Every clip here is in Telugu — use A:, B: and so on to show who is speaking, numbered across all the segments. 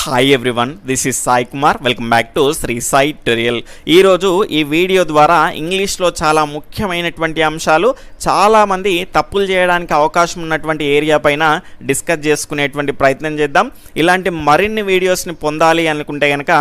A: Hi everyone, this is Sai Kumar. Welcome back to Sri Sai tutorial. ఈరోజు ఈ వీడియో ద్వారా ఇంగ్లీష్లో చాలా ముఖ్యమైనటువంటి అంశాలు, చాలామంది తప్పులు చేయడానికి అవకాశం ఉన్నటువంటి ఏరియా పైన డిస్కస్ చేసుకునేటువంటి ప్రయత్నం చేద్దాం. ఇలాంటి మరిన్ని వీడియోస్ని పొందాలి అనుకుంటే కనుక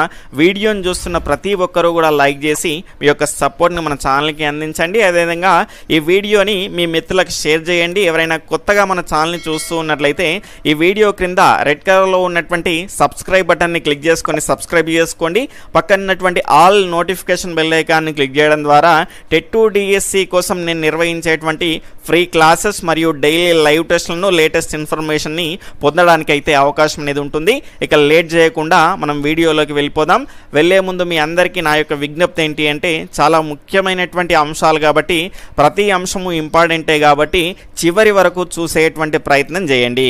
A: వీడియోని చూస్తున్న ప్రతి ఒక్కరూ కూడా లైక్ చేసి మీ యొక్క సపోర్ట్ని మన ఛానల్కి అందించండి. అదేవిధంగా ఈ వీడియోని మీ మిత్రులకు షేర్ చేయండి. ఎవరైనా కొత్తగా మన ఛానల్ని చూస్తూ ఉన్నట్లయితే ఈ వీడియో క్రింద రెడ్ కలర్లో ఉన్నటువంటి సబ్స్క్రైబ్ బటన్ని క్లిక్ చేసుకొని సబ్స్క్రైబ్ చేసుకోండి. పక్కన ఉన్నటువంటి ఆల్ నోటిఫికేషన్ బెల్ ఐకాన్ని క్లిక్ చేయడం ద్వారా టెట్ డిఎస్సి కోసం నేను నిర్వహించేటువంటి ఫ్రీ క్లాసెస్ మరియు డైలీ లైవ్ టెస్ట్లను, లేటెస్ట్ ఇన్ఫర్మేషన్ని పొందడానికి అయితే అవకాశం అనేది ఉంటుంది. ఇక లేట్ చేయకుండా మనం వీడియోలోకి వెళ్ళిపోదాం. వెళ్ళే ముందు మీ అందరికీ నా యొక్క విజ్ఞప్తి ఏంటి అంటే, చాలా ముఖ్యమైనటువంటి అంశాలు కాబట్టి, ప్రతి అంశము ఇంపార్టెంటే కాబట్టి చివరి వరకు చూసేటువంటి ప్రయత్నం చేయండి.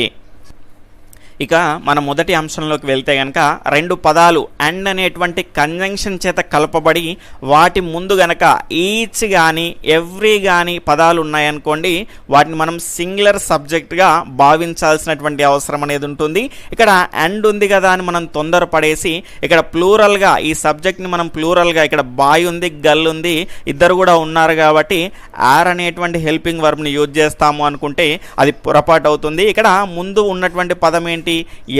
A: ఇక మన మొదటి అంశంలోకి వెళ్తే కనుక, రెండు పదాలు అండ్ అనేటువంటి కంజంక్షన్ చేత కలపబడి వాటి ముందు గనక ఈచ్ కానీ ఎవ్రీ కానీ పదాలు ఉన్నాయనుకోండి, వాటిని మనం సింగులర్ సబ్జెక్ట్గా భావించాల్సినటువంటి అవసరం అనేది ఉంటుంది. ఇక్కడ అండ్ ఉంది కదా అని మనం తొందరపడేసి ఇక్కడ ప్లూరల్గా ఈ సబ్జెక్ట్ని మనం ప్లూరల్గా, ఇక్కడ బాయ్ ఉంది, గర్ల్ ఉంది, ఇద్దరు కూడా ఉన్నారు కాబట్టి ఆర్ అనేటువంటి హెల్పింగ్ వర్బ్ని యూజ్ చేస్తాము అనుకుంటే అది పొరపాటు అవుతుంది. ఇక్కడ ముందు ఉన్నటువంటి పదం ఏంటి?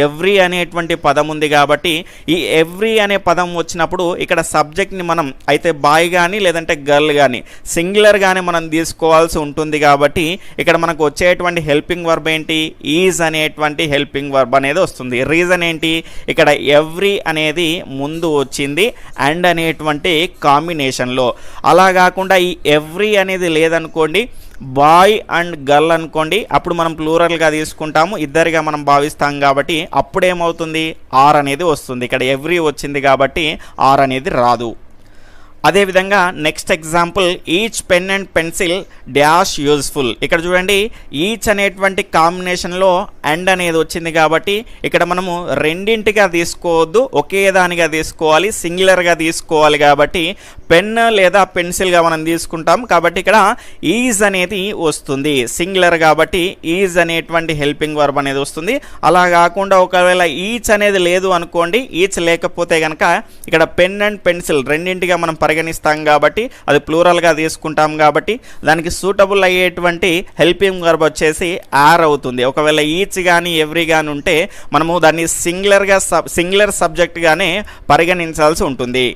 A: ఎవ్రీ అనేటువంటి పదం ఉంది కాబట్టి ఈ ఎవ్రీ అనే పదం వచ్చినప్పుడు ఇక్కడ సబ్జెక్ట్ని మనం అయితే బాయ్ కానీ లేదంటే గర్ల్ కానీ సింగులర్ కానీ మనం తీసుకోవాల్సి ఉంటుంది. కాబట్టి ఇక్కడ మనకు వచ్చేటువంటి హెల్పింగ్ వర్బ్ ఏంటి? ఈజ్ అనేటువంటి హెల్పింగ్ వర్బ్ అనేది వస్తుంది. రీజన్ ఏంటి? ఇక్కడ ఎవ్రీ అనేది ముందు వచ్చింది అండ్ అనేటువంటి కాంబినేషన్లో. అలా కాకుండా ఈ ఎవ్రీ అనేది లేదనుకోండి, బాయ్ అండ్ గర్ల్ అనుకోండి, అప్పుడు మనం ప్లూరల్గా తీసుకుంటాము, ఇద్దరిగా మనం భావిస్తాం కాబట్టి అప్పుడేమవుతుంది? ఆర్ అనేది వస్తుంది. ఇక్కడ ఎవ్రీ వచ్చింది కాబట్టి ఆర్ అనేది రాదు. అదేవిధంగా next example, each pen and pencil dash useful. ఇక్కడ చూడండి, ఈచ్ అనేటువంటి కాంబినేషన్లో అండ్ అనేది వచ్చింది కాబట్టి ఇక్కడ మనము రెండింటిగా తీసుకోవద్దు, ఒకే దానిగా తీసుకోవాలి, సింగులర్గా తీసుకోవాలి. కాబట్టి పెన్ లేదా పెన్సిల్గా మనం తీసుకుంటాం కాబట్టి ఇక్కడ ఈజ్ అనేది వస్తుంది, సింగులర్ కాబట్టి ఈజ్ అనేటువంటి హెల్పింగ్ వర్బ్ అనేది వస్తుంది. అలా కాకుండా ఒకవేళ ఈచ్ అనేది లేదు అనుకోండి, ఈచ్ లేకపోతే కనుక ఇక్కడ పెన్ అండ్ పెన్సిల్ రెండింటిగా మనం పరిగణిస్తాం కాబట్టి అది ప్లూరల్గా తీసుకుంటాం కాబట్టి దానికి సూటబుల్ అయ్యేటువంటి హెల్పింగ్ వర్బ్ వచ్చేసి ఆర్ అవుతుంది. ఒకవేళ ఈచ్ కానీ ఎవ్రీ కానీ ఉంటే మనము దాన్ని సింగులర్ సబ్జెక్ట్గానే పరిగణించాల్సి ఉంటుంది.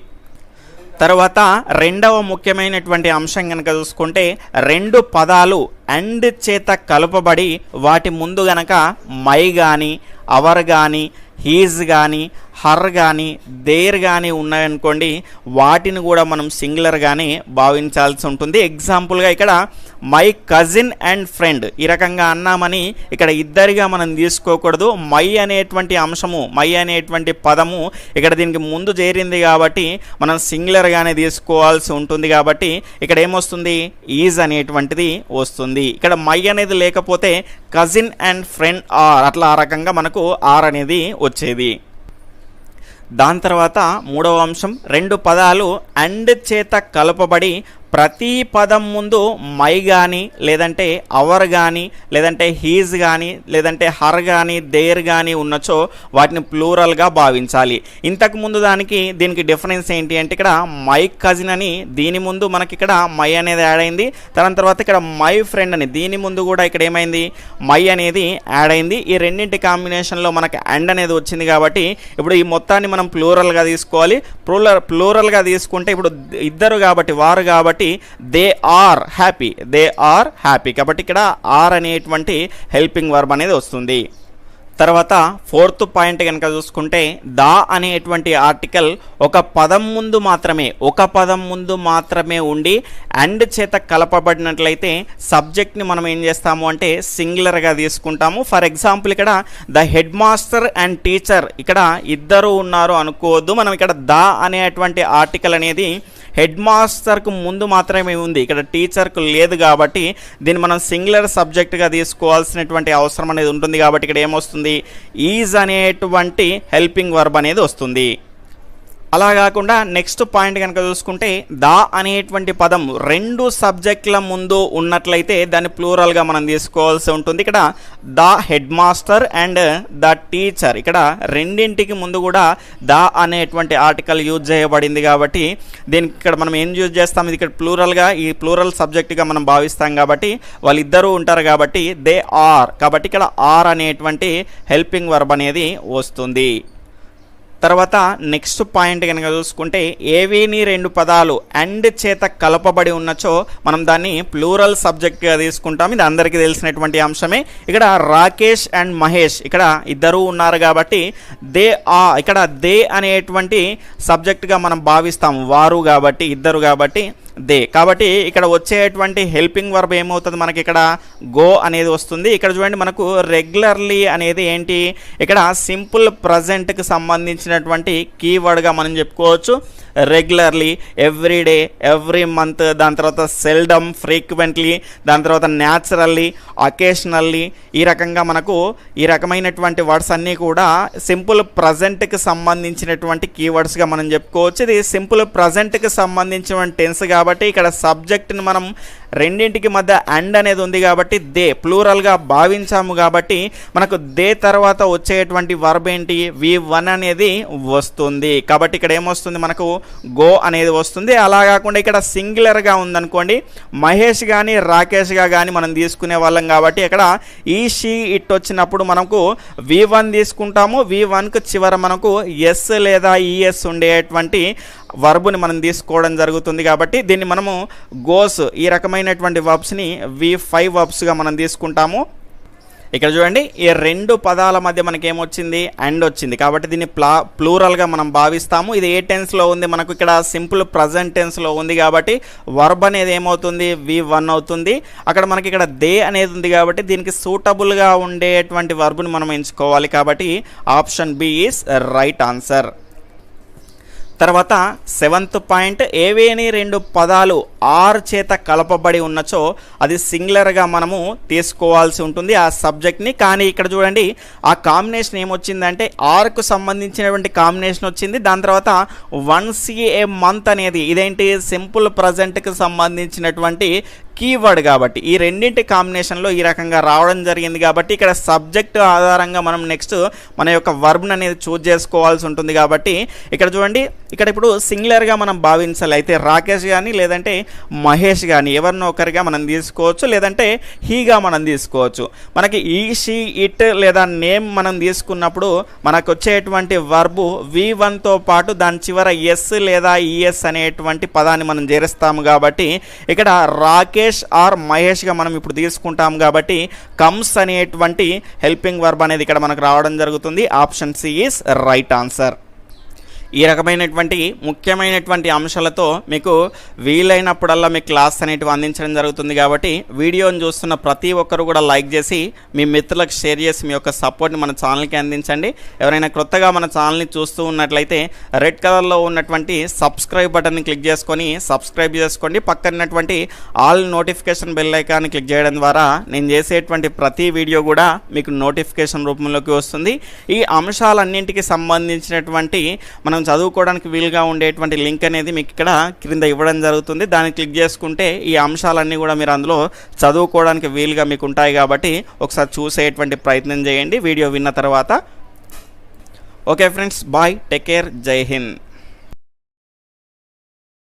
A: తర్వాత రెండవ ముఖ్యమైనటువంటి అంశం కనుక చూసుకుంటే, రెండు పదాలు అండ్ చేత కలుపబడి వాటి ముందు గనక మై కానీ అవర్ కానీ హీజ్ కానీ హర్ కానీ దేర్ కానీ ఉన్నాయనుకోండి, వాటిని కూడా మనం సింగులర్గానే భావించాల్సి ఉంటుంది. ఎగ్జాంపుల్గా ఇక్కడ మై కజిన్ అండ్ ఫ్రెండ్ ఈ రకంగా అన్నామని ఇక్కడ ఇద్దరిగా మనం తీసుకోకూడదు. మై అనేటువంటి అంశము, మై అనేటువంటి పదము ఇక్కడ దీనికి ముందు చేరింది కాబట్టి మనం సింగులర్గానే తీసుకోవాల్సి ఉంటుంది. కాబట్టి ఇక్కడ ఏమొస్తుంది? ఈజ్ అనేటువంటిది వస్తుంది. ఇక్కడ మై అనేది లేకపోతే కజిన్ అండ్ ఫ్రెండ్ ఆర్, అట్లా ఆ రకంగా మనకు ఆర్ అనేది వచ్చేది. దాని తర్వాత మూడవ అంశం, రెండు పదాలు అండ్ చేత కలపబడి ప్రతి పదం ముందు మై కానీ లేదంటే అవర్ కానీ లేదంటే హీజ్ కానీ లేదంటే హర్ కానీ దేర్ కానీ ఉన్నచో వాటిని ప్లూరల్గా భావించాలి. ఇంతకుముందు దీనికి డిఫరెన్స్ ఏంటి అంటే, ఇక్కడ మై కజిన్ అని దీని ముందు మనకి ఇక్కడ మై అనేది యాడ్ అయింది. దాని తర్వాత ఇక్కడ మై ఫ్రెండ్ అని దీని ముందు కూడా ఇక్కడ ఏమైంది? మై అనేది యాడ్ అయింది. ఈ రెండింటి కాంబినేషన్లో మనకి అండ్ అనేది వచ్చింది కాబట్టి ఇప్పుడు ఈ మొత్తాన్ని మనం ప్లూరల్గా తీసుకోవాలి. ప్లూరల్గా తీసుకుంటే ఇప్పుడు ఇద్దరు కాబట్టి, వారు కాబట్టి దే ఆర్ హ్యాపీ కాబట్టి ఇక్కడ ఆర్ అనేటువంటి హెల్పింగ్ వర్బ్ అనేది వస్తుంది. తర్వాత ఫోర్త్ పాయింట్ కనుక చూసుకుంటే, దా అనేటువంటి ఆర్టికల్ ఒక పదం ముందు మాత్రమే ఉండి అండ్ చేత కలపబడినట్లయితే సబ్జెక్ట్ని మనం ఏం చేస్తాము అంటే సింగులర్గా తీసుకుంటాము. ఫర్ ఎగ్జాంపుల్ ఇక్కడ the head master and teacher, ఇక్కడ ఇద్దరు ఉన్నారు అనుకోవద్దు. మనం ఇక్కడ దా అనేటువంటి ఆర్టికల్ అనేది హెడ్ మాస్టర్కు ముందు మాత్రమే ఉంది, ఇక్కడ టీచర్కు లేదు కాబట్టి దీన్ని మనం సింగులర్ సబ్జెక్ట్గా తీసుకోవాల్సినటువంటి అవసరం అనేది ఉంటుంది. కాబట్టి ఇక్కడ ఏమొస్తుంది? ఈజ్ అనేటువంటి హెల్పింగ్ వర్బ్ అనేది వస్తుంది. అలా కాకుండా నెక్స్ట్ పాయింట్ కనుక చూసుకుంటే ద అనేటువంటి పదం రెండు సబ్జెక్టుల ముందు ఉన్నట్లయితే దాన్ని ప్లూరల్గా మనం తీసుకోవాల్సి ఉంటుంది. ఇక్కడ the head master and the teacher, ఇక్కడ రెండింటికి ముందు కూడా ద అనేటువంటి ఆర్టికల్ యూజ్ చేయబడింది కాబట్టి దీనికి ఇక్కడ మనం ఏం యూజ్ చేస్తాం, ఇది ఇక్కడ ప్లూరల్గా ఈ ప్లూరల్ సబ్జెక్టుగా మనం భావిస్తాం కాబట్టి వాళ్ళిద్దరూ ఉంటారు కాబట్టి దే ఆర్, కాబట్టి ఇక్కడ ఆర్ అనేటువంటి హెల్పింగ్ వర్బ్ అనేది వస్తుంది. తర్వాత నెక్స్ట్ పాయింట్ కనుక చూసుకుంటే ఏవీని రెండు పదాలు అండ్ చేత కలపబడి ఉన్నచో మనం దాన్ని ప్లూరల్ సబ్జెక్ట్గా తీసుకుంటాం. ఇది అందరికీ తెలిసినటువంటి అంశమే. ఇక్కడ రాకేష్ అండ్ మహేష్ ఇక్కడ ఇద్దరు ఉన్నారు కాబట్టి దే ఇక్కడ దే అనేటువంటి సబ్జెక్ట్గా మనం భావిస్తాం, వారు కాబట్టి ఇద్దరు కాబట్టి దే. కాబట్టి ఇక్కడ వచ్చేటువంటి హెల్పింగ్ వర్బ్ ఏమవుతుంది, మనకి ఇక్కడ గో అనేది వస్తుంది. ఇక్కడ చూడండి మనకు రెగ్యులర్లీ అనేది ఏంటి, ఇక్కడ సింపుల్ ప్రజెంట్కి సంబంధించినటువంటి కీవర్డ్గా మనం చెప్పుకోవచ్చు. రెగ్యులర్లీ, ఎవ్రీడే, ఎవ్రీ మంత్, దాని తర్వాత సెల్డమ్, ఫ్రీక్వెంట్లీ, దాని తర్వాత న్యాచురల్లీ, అకేషనల్లీ, ఈ రకంగా మనకు ఈ రకమైనటువంటి వర్డ్స్ అన్నీ కూడా సింపుల్ ప్రజెంట్కి సంబంధించినటువంటి కీవర్డ్స్గా మనం చెప్పుకోవచ్చు. ఇది సింపుల్ ప్రజెంట్కి సంబంధించిన టెన్స్ కాబట్టి ఇక్కడ సబ్జెక్ట్ని మనం రెండింటికి మధ్య అండ్ అనేది ఉంది కాబట్టి దే ప్లూరల్గా భావించాము కాబట్టి మనకు దే తర్వాత వచ్చేటువంటి వర్బ్ ఏంటి, V1 అనేది వస్తుంది. కాబట్టి ఇక్కడ ఏమొస్తుంది, మనకు గో అనేది వస్తుంది. అలా కాకుండా ఇక్కడ సింగులర్గా ఉందనుకోండి, మహేష్ కానీ రాకేష్గా కానీ మనం తీసుకునే వాళ్ళం కాబట్టి ఇక్కడ ఈ షీ ఇట్ వచ్చినప్పుడు మనకు V1 తీసుకుంటాము. V1కు చివర మనకు ఎస్ లేదా ఈఎస్ ఉండేటువంటి వర్బుని మనం తీసుకోవడం జరుగుతుంది కాబట్టి దీన్ని మనము గోస్ ఈ రకమైనటువంటి వర్బ్స్ని V5 వర్బ్స్గా మనం తీసుకుంటాము. ఇక్కడ చూడండి ఈ రెండు పదాల మధ్య మనకి ఏమొచ్చింది, అండ్ వచ్చింది కాబట్టి దీన్ని ప్లూరల్గా మనం భావిస్తాము. ఇది ఏ టెన్స్లో ఉంది, మనకు ఇక్కడ సింపుల్ ప్రజెంట్ టెన్స్లో ఉంది కాబట్టి వర్బ్ అనేది ఏమవుతుంది, V1 అవుతుంది. అక్కడ మనకి ఇక్కడ దే అనేది ఉంది కాబట్టి దీనికి సూటబుల్గా ఉండేటువంటి వర్బ్ని మనం ఎంచుకోవాలి కాబట్టి option B is right answer. తర్వాత 7th పాయింట్, ఏవేని రెండు పదాలు ఆర్ చేత కలపబడి ఉన్నచో అది సింగులర్గా మనము తీసుకోవాల్సి ఉంటుంది ఆ సబ్జెక్ట్ని. కానీ ఇక్కడ చూడండి ఆ కాంబినేషన్ ఏమొచ్చిందంటే ఆర్కు సంబంధించినటువంటి కాంబినేషన్ వచ్చింది. దాని తర్వాత 1 a మంత్ అనేది ఇదేంటి సింపుల్ ప్రజెంట్కి సంబంధించినటువంటి కీవర్డ్ కాబట్టి ఈ రెండింటి కాంబినేషన్లో ఈ రకంగా రావడం జరిగింది కాబట్టి ఇక్కడ సబ్జెక్ట్ ఆధారంగా మనం నెక్స్ట్ మన యొక్క వర్బ్ని అనేది చూజ్ చేసుకోవాల్సి ఉంటుంది. కాబట్టి ఇక్కడ చూడండి ఇక్కడ ఇప్పుడు సింగులర్గా మనం భావించాలి. అయితే రాకేష్ కానీ లేదంటే మహేష్ కానీ ఎవరినో ఒకరిగా మనం తీసుకోవచ్చు, లేదంటే హీగా మనం తీసుకోవచ్చు. మనకి ఈ షీ ఇట్ లేదా నేమ్ మనం తీసుకున్నప్పుడు మనకు వచ్చేటువంటి వర్బు V1తో పాటు దాని చివర ఎస్ లేదా ఈఎస్ అనేటువంటి పదాన్ని మనం చేరుస్తాము కాబట్టి ఇక్కడ రాకేష్ ఆర్ మహేష్గా మనం ఇప్పుడు తీసుకుంటాం కాబట్టి కమ్స్ అనేటువంటి హెల్పింగ్ వర్బ్ అనేది ఇక్కడ మనకు రావడం జరుగుతుంది. Option C is right answer. ఈ రకమైనటువంటి ముఖ్యమైనటువంటి అంశాలతో మీకు వీలైనప్పుడల్లా మీ క్లాస్ అనేటివి అందించడం జరుగుతుంది కాబట్టి వీడియోని చూస్తున్న ప్రతి ఒక్కరు కూడా లైక్ చేసి మీ మిత్రులకు షేర్ చేసి మీ యొక్క సపోర్ట్ని మన ఛానల్కి అందించండి. ఎవరైనా కొత్తగా మన ఛానల్ని చూస్తూ ఉన్నట్లయితే రెడ్ కలర్లో ఉన్నటువంటి సబ్స్క్రైబ్ బటన్ని క్లిక్ చేసుకొని సబ్స్క్రైబ్ చేసుకోండి. పక్కనటువంటి ఆల్ నోటిఫికేషన్ బెల్ ఐకాన్ని క్లిక్ చేయడం ద్వారా నేను చేసేటువంటి ప్రతి వీడియో కూడా మీకు నోటిఫికేషన్ రూపంలోకి వస్తుంది. ఈ అంశాలన్నింటికి సంబంధించినటువంటి మనం చదువుకోవడానికి వీలుగా ఉండేటువంటి లింక్ అనేది మీకు ఇక్కడ క్రింద ఇవ్వడం జరుగుతుంది. దాన్ని క్లిక్ చేసుకుంటే ఈ అంశాలన్నీ కూడా మీరు అందులో చదువుకోవడానికి వీలుగా మీకు ఉంటాయి కాబట్టి ఒకసారి చూసేటువంటి ప్రయత్నం చేయండి వీడియో విన్న తర్వాత. Okay friends, bye, take care, జై హింద్.